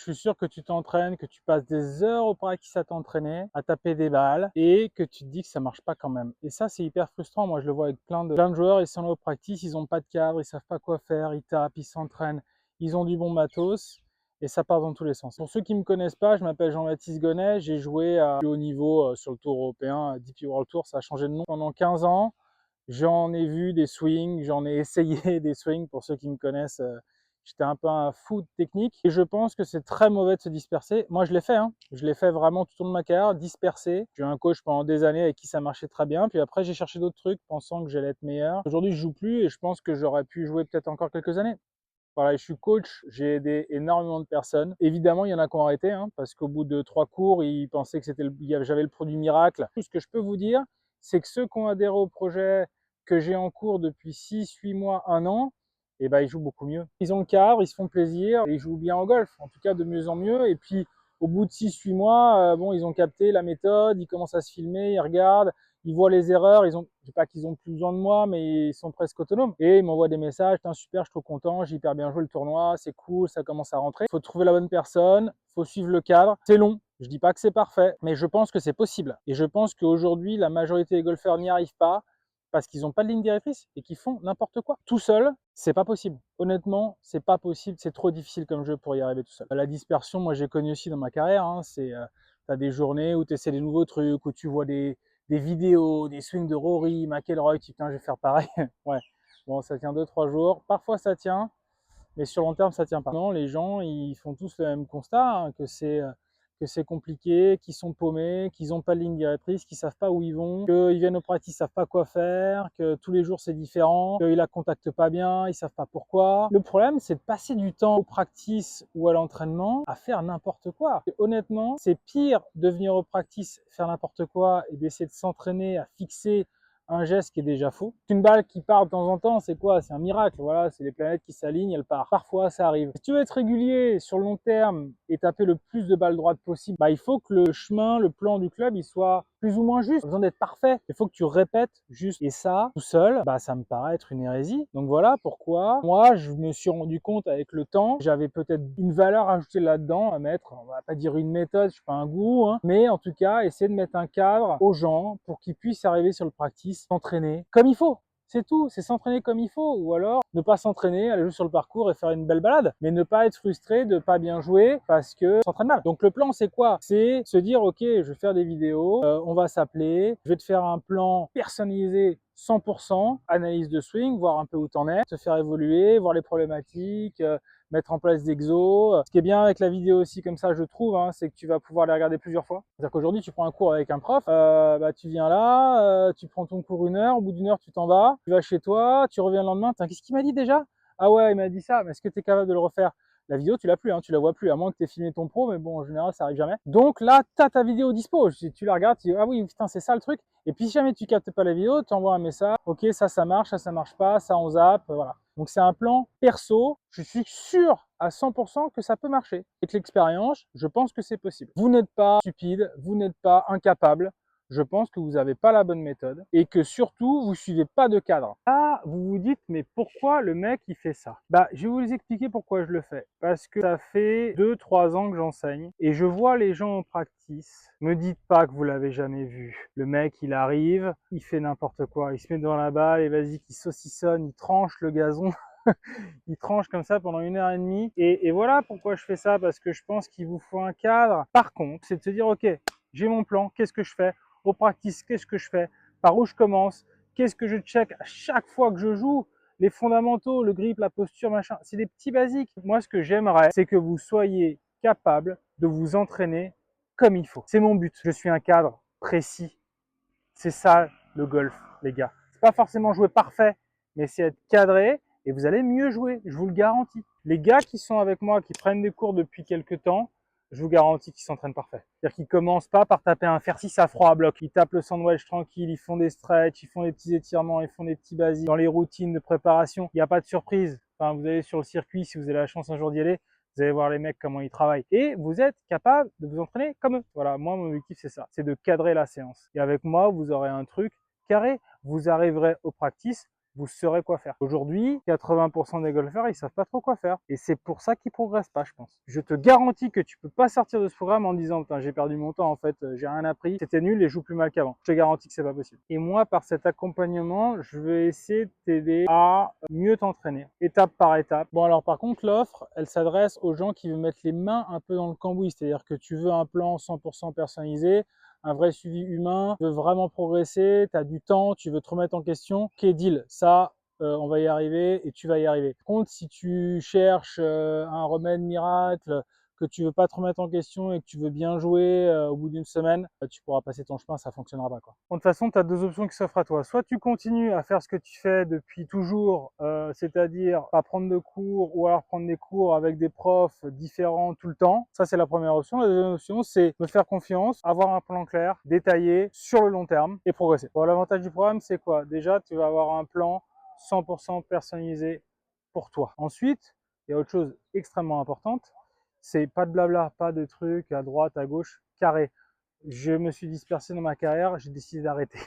Je suis sûr que tu t'entraînes, que tu passes des heures au practice à t'entraîner, à taper des balles et que tu te dis que ça marche pas quand même. Et ça, c'est hyper frustrant. Moi, je le vois avec plein de joueurs, ils sont là au practice, ils ont pas de cadre, ils savent pas quoi faire, ils tapent, ils s'entraînent, ils ont du bon matos et ça part dans tous les sens. Pour ceux qui me connaissent pas, je m'appelle Jean-Baptiste Gonnet, j'ai joué à plus haut niveau sur le Tour européen, DP World Tour, ça a changé de nom pendant 15 ans. J'en ai vu des swings, j'en ai essayé des swings. Pour ceux qui me connaissent, j'étais un peu un fou de technique. Et je pense que c'est très mauvais de se disperser. Moi, je l'ai fait, hein. Je l'ai fait vraiment tout au long de ma carrière, dispersé. J'ai eu un coach pendant des années avec qui ça marchait très bien. Puis après, j'ai cherché d'autres trucs, pensant que j'allais être meilleur. Aujourd'hui, je joue plus et je pense que j'aurais pu jouer peut-être encore quelques années. Voilà, je suis coach, j'ai aidé énormément de personnes. Évidemment, il y en a qui ont arrêté, hein, parce qu'au bout de 3 cours, ils pensaient que j'avais le produit miracle. Tout ce que je peux vous dire, c'est que ceux qui ont adhéré au projet que j'ai en cours depuis 6, 8 mois, 1 an, eh ben, ils jouent beaucoup mieux. Ils ont le cadre, ils se font plaisir, et ils jouent bien au golf, en tout cas de mieux en mieux. Et puis, au bout de 6, 8 mois, bon, ils ont capté la méthode, ils commencent à se filmer, ils regardent, ils voient les erreurs, je dis pas qu'ils ont plus besoin de moi, mais ils sont presque autonomes. Et ils m'envoient des messages, super, je suis trop content, j'ai hyper bien joué le tournoi, c'est cool, ça commence à rentrer. Il faut trouver la bonne personne, il faut suivre le cadre. C'est long, je dis pas que c'est parfait, mais je pense que c'est possible. Et je pense qu'aujourd'hui, la majorité des golfeurs n'y arrivent pas parce qu'ils n'ont pas de ligne directrice et qu'ils font n'importe quoi. Tout seul, c'est pas possible. Honnêtement, c'est pas possible, c'est trop difficile comme jeu pour y arriver tout seul. La dispersion, moi j'ai connu aussi dans ma carrière, hein, t'as des journées où tu essaies des nouveaux trucs, où tu vois des vidéos, des swings de Rory, McIlroy, tu dis putain, je vais faire pareil. Ouais, bon, ça tient 2-3 jours. Parfois, ça tient, mais sur le long terme, ça tient pas. Non, les gens, ils font tous le même constat, hein, que c'est compliqué, qu'ils sont paumés, qu'ils n'ont pas de ligne directrice, qu'ils savent pas où ils vont, qu'ils viennent au practice, ils savent pas quoi faire, que tous les jours c'est différent, qu'ils la contactent pas bien, ils savent pas pourquoi. Le problème, c'est de passer du temps au practice ou à l'entraînement à faire n'importe quoi. Et honnêtement, c'est pire de venir au practice faire n'importe quoi et d'essayer de s'entraîner à fixer un geste qui est déjà faux. Une balle qui part de temps en temps, c'est quoi? C'est un miracle, voilà, c'est les planètes qui s'alignent, elle part. Parfois, ça arrive. Si tu veux être régulier sur le long terme et taper le plus de balles droites possible, bah, il faut que le chemin, le plan du club, il soit plus ou moins juste. Pas besoin d'être parfait. Il faut que tu répètes juste. Et ça, tout seul, bah, ça me paraît être une hérésie. Donc voilà pourquoi moi, je me suis rendu compte avec le temps, j'avais peut-être une valeur ajoutée là-dedans à mettre, on va pas dire une méthode, je suis pas un gourou, hein, mais en tout cas, essayer de mettre un cadre aux gens pour qu'ils puissent arriver sur le practice, s'entraîner comme il faut. C'est tout, c'est s'entraîner comme il faut, ou alors ne pas s'entraîner, aller juste sur le parcours et faire une belle balade, mais ne pas être frustré de pas bien jouer parce que on s'entraîne mal. Donc le plan c'est quoi? C'est se dire ok, je vais faire des vidéos, on va s'appeler, je vais te faire un plan personnalisé 100%, analyse de swing, voir un peu où t'en es, te faire évoluer, voir les problématiques, mettre en place des exos. Ce qui est bien avec la vidéo aussi, comme ça je trouve, hein, c'est que tu vas pouvoir les regarder plusieurs fois. C'est-à-dire qu'aujourd'hui tu prends un cours avec un prof, bah, tu viens là, tu prends ton cours 1 heure, au bout d'1 heure tu t'en vas, tu vas chez toi, tu reviens le lendemain, qu'est-ce qu'il m'a dit déjà? Ah ouais, il m'a dit ça, mais est-ce que tu es capable de le refaire? La vidéo, tu l'as plus, hein, tu la vois plus, à moins que tu aies filmé ton pro, mais bon, en général, ça arrive jamais. Donc là, tu as ta vidéo dispo. Tu la regardes, tu dis, ah oui, putain, c'est ça le truc. Et puis, si jamais tu captes pas la vidéo, tu envoies un message, ok, ça marche, ça marche pas, ça on zappe, voilà. Donc c'est un plan perso, je suis sûr à 100% que ça peut marcher. Avec l'expérience, je pense que c'est possible. Vous n'êtes pas stupide, vous n'êtes pas incapable. Je pense que vous n'avez pas la bonne méthode et que surtout, vous suivez pas de cadre. Là, vous vous dites, mais pourquoi le mec, il fait ça? Bah, je vais vous expliquer pourquoi je le fais. Parce que ça fait 2-3 ans que j'enseigne et je vois les gens en practice. Me dites pas que vous l'avez jamais vu. Le mec, il arrive, il fait n'importe quoi. Il se met devant la balle et vas-y, qu'il saucissonne, il tranche le gazon. Il tranche comme ça pendant 1 heure et demie. Et voilà pourquoi je fais ça, parce que je pense qu'il vous faut un cadre. Par contre, c'est de se dire, ok, j'ai mon plan, qu'est-ce que je fais? Au practice, qu'est-ce que je fais? Par où je commence? Qu'est-ce que je check à chaque fois que je joue? Les fondamentaux, le grip, la posture, machin, c'est des petits basiques. Moi, ce que j'aimerais, c'est que vous soyez capable de vous entraîner comme il faut. C'est mon but. Je suis un cadre précis. C'est ça le golf, les gars. C'est pas forcément jouer parfait, mais c'est être cadré et vous allez mieux jouer, je vous le garantis. Les gars qui sont avec moi, qui prennent des cours depuis quelques temps, je vous garantis qu'ils s'entraînent parfait. C'est-à-dire qu'ils commencent pas par taper un fer 6 à froid à bloc. Ils tapent le sandwich tranquille, ils font des stretch, ils font des petits étirements, ils font des petits basiques. Dans les routines de préparation, il n'y a pas de surprise. Enfin, vous allez sur le circuit, si vous avez la chance un jour d'y aller, vous allez voir les mecs comment ils travaillent. Et vous êtes capable de vous entraîner comme eux. Voilà, moi mon objectif c'est ça, c'est de cadrer la séance. Et avec moi, vous aurez un truc carré. Vous arriverez au practice, vous saurez quoi faire. Aujourd'hui, 80% des golfeurs, ils savent pas trop quoi faire. Et c'est pour ça qu'ils progressent pas, je pense. Je te garantis que tu peux pas sortir de ce programme en disant, putain, j'ai perdu mon temps, en fait, j'ai rien appris, c'était nul et je joue plus mal qu'avant. Je te garantis que c'est pas possible. Et moi, par cet accompagnement, je vais essayer de t'aider à mieux t'entraîner, étape par étape. Bon, alors par contre, l'offre, elle s'adresse aux gens qui veulent mettre les mains un peu dans le cambouis, c'est-à-dire que tu veux un plan 100% personnalisé, un vrai suivi humain, tu veux vraiment progresser, tu as du temps, tu veux te remettre en question, ok, deal, ça, on va y arriver et tu vas y arriver. Par contre, si tu cherches un remède miracle, que tu veux pas te remettre en question et que tu veux bien jouer au bout d'une semaine, tu pourras passer ton chemin, ça fonctionnera pas, quoi. De toute façon, tu as deux options qui s'offrent à toi. Soit tu continues à faire ce que tu fais depuis toujours, c'est-à-dire pas prendre de cours ou alors prendre des cours avec des profs différents tout le temps. Ça, c'est la première option. La deuxième option, c'est me faire confiance, avoir un plan clair, détaillé, sur le long terme et progresser. Bon, l'avantage du programme, c'est quoi? Déjà, tu vas avoir un plan 100% personnalisé pour toi. Ensuite, il y a autre chose extrêmement importante, c'est pas de blabla, pas de trucs à droite, à gauche, carré. Je me suis dispersé dans ma carrière, j'ai décidé d'arrêter.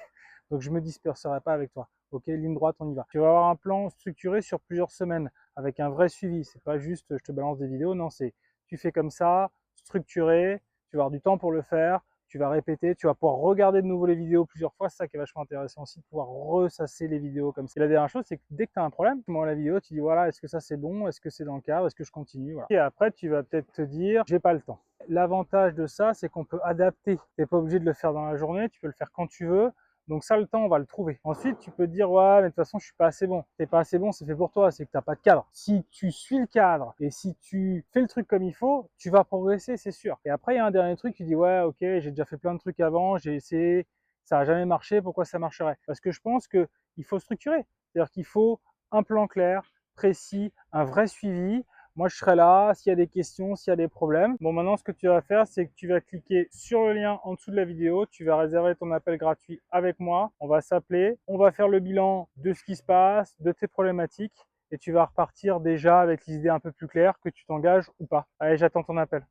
Donc je me disperserai pas avec toi. Ok, ligne droite, on y va. Tu vas avoir un plan structuré sur plusieurs semaines avec un vrai suivi. C'est pas juste je te balance des vidéos, non, c'est tu fais comme ça, structuré, tu vas avoir du temps pour le faire, tu vas répéter, tu vas pouvoir regarder de nouveau les vidéos plusieurs fois. C'est ça qui est vachement intéressant aussi, de pouvoir ressasser les vidéos comme ça. Et la dernière chose, c'est que dès que tu as un problème, tu vois la vidéo, tu dis voilà, est-ce que ça c'est bon, est-ce que c'est dans le cadre, est-ce que je continue, voilà. Et après, tu vas peut-être te dire j'ai pas le temps. L'avantage de ça, c'est qu'on peut adapter. Tu n'es pas obligé de le faire dans la journée, tu peux le faire quand tu veux. Donc ça, le temps, on va le trouver. Ensuite, tu peux te dire, ouais, mais de toute façon, je suis pas assez bon. T'es pas assez bon, c'est fait pour toi, c'est que t'as pas de cadre. Si tu suis le cadre et si tu fais le truc comme il faut, tu vas progresser, c'est sûr. Et après, il y a un dernier truc, tu dis, ouais, ok, j'ai déjà fait plein de trucs avant, j'ai essayé, ça a jamais marché, pourquoi ça marcherait? Parce que je pense que il faut structurer. C'est-à-dire qu'il faut un plan clair, précis, un vrai suivi. Moi, je serai là s'il y a des questions, s'il y a des problèmes. Bon, maintenant, ce que tu vas faire, c'est que tu vas cliquer sur le lien en dessous de la vidéo. Tu vas réserver ton appel gratuit avec moi. On va s'appeler. On va faire le bilan de ce qui se passe, de tes problématiques. Et tu vas repartir déjà avec l'idée un peu plus claire que tu t'engages ou pas. Allez, j'attends ton appel.